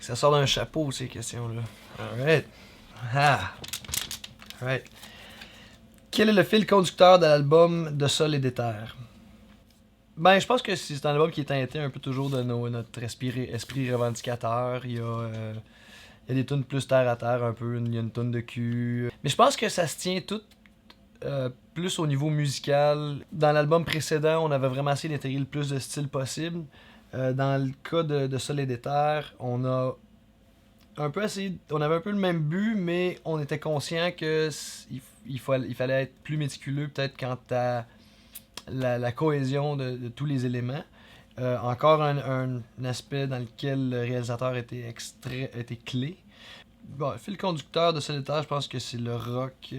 Ça sort d'un chapeau, ces questions-là. Alright. Ah. Alright. Quel est le fil conducteur de l'album De Sol et d'Éther? Ben, je pense que c'est un album qui est teinté un peu toujours de notre esprit revendicateur. Il y a des tunes plus terre à terre un peu, il y a une tune de cul. Mais je pense que ça se tient tout plus au niveau musical. Dans l'album précédent, on avait vraiment essayé d'intégrer le plus de styles possible. Dans le cas de Sol et d'Éther, on a un peu essayé, on avait un peu le même but, mais on était conscient que il fallait être plus méticuleux peut-être quant à la cohésion de tous les éléments. Encore un aspect dans lequel le réalisateur était clé. Bon, le fil conducteur de Solitaire, je pense que c'est le rock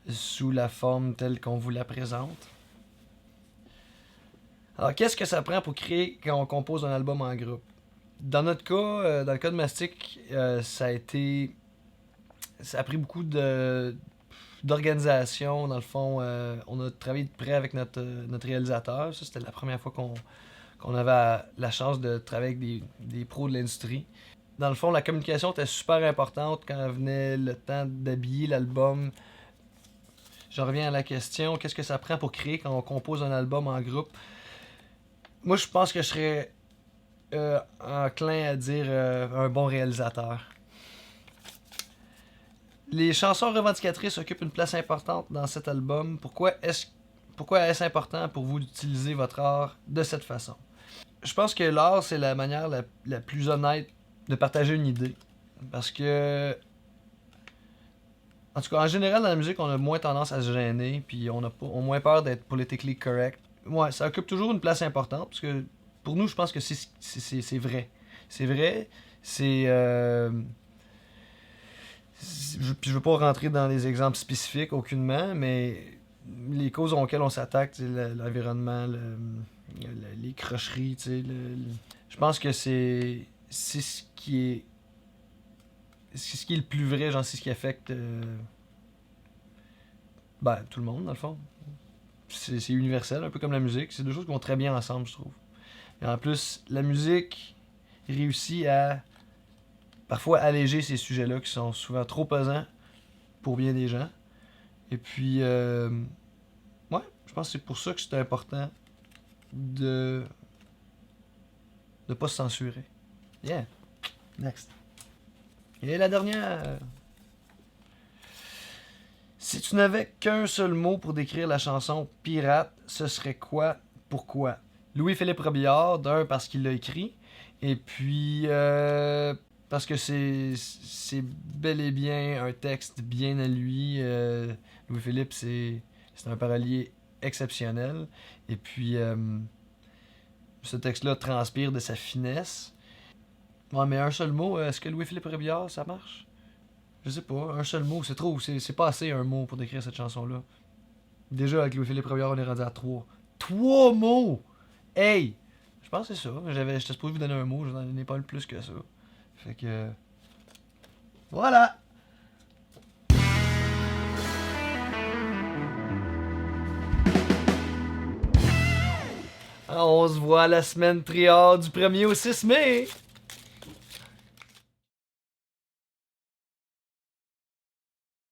sous la forme telle qu'on vous la présente. Alors, qu'est-ce que ça prend pour créer quand on compose un album en groupe? Dans notre cas, dans le cas de Mastic, ça a pris beaucoup d'organisation. Dans le fond, on a travaillé de près avec notre réalisateur. Ça, c'était la première fois qu'on avait la chance de travailler avec des pros de l'industrie. Dans le fond, la communication était super importante quand venait le temps d'habiller l'album. Je reviens à la question, qu'est-ce que ça prend pour créer quand on compose un album en groupe? Moi, je pense que je serais enclin à dire un bon réalisateur. Les chansons revendicatrices occupent une place importante dans cet album. Pourquoi est-ce important pour vous d'utiliser votre art de cette façon? Je pense que l'art, c'est la manière la plus honnête de partager une idée. Parce que, en tout cas, en général, dans la musique, on a moins tendance à se gêner, puis on a moins peur d'être politically correct. Ouais, ça occupe toujours une place importante, parce que pour nous, je pense que c'est vrai. C'est vrai, c'est... je veux pas rentrer dans des exemples spécifiques, aucunement, mais les causes auxquelles on s'attaque, l'environnement, les crocheries, je pense que c'est ce qui est le plus vrai, genre c'est ce qui affecte tout le monde dans le fond. C'est universel, un peu comme la musique. C'est deux choses qui vont très bien ensemble, je trouve. Et en plus, la musique réussit à parfois alléger ces sujets-là qui sont souvent trop pesants pour bien des gens. Et puis, ouais, je pense que c'est pour ça que c'est important de pas se censurer. Yeah. Next. Et la dernière. Si tu n'avais qu'un seul mot pour décrire la chanson Pirate, ce serait quoi? Pourquoi? Louis-Philippe Robillard, d'un, parce qu'il l'a écrit, et puis parce que c'est bel et bien un texte bien à lui. Louis-Philippe, c'est un parolier exceptionnel, et puis ce texte-là transpire de sa finesse. Ouais, mais un seul mot, est-ce que Louis-Philippe Robillard, ça marche? Je sais pas, un seul mot, c'est trop, c'est pas assez un mot pour décrire cette chanson-là. Déjà, avec Louis-Philippe Robillard, on est rendu à 3. 3 mots! Hey! Je pense que c'est ça. J'étais supposé vous donner un mot, je n'en ai pas le plus que ça. Fait que... Voilà! On se voit la semaine triade du 1er au 6 mai!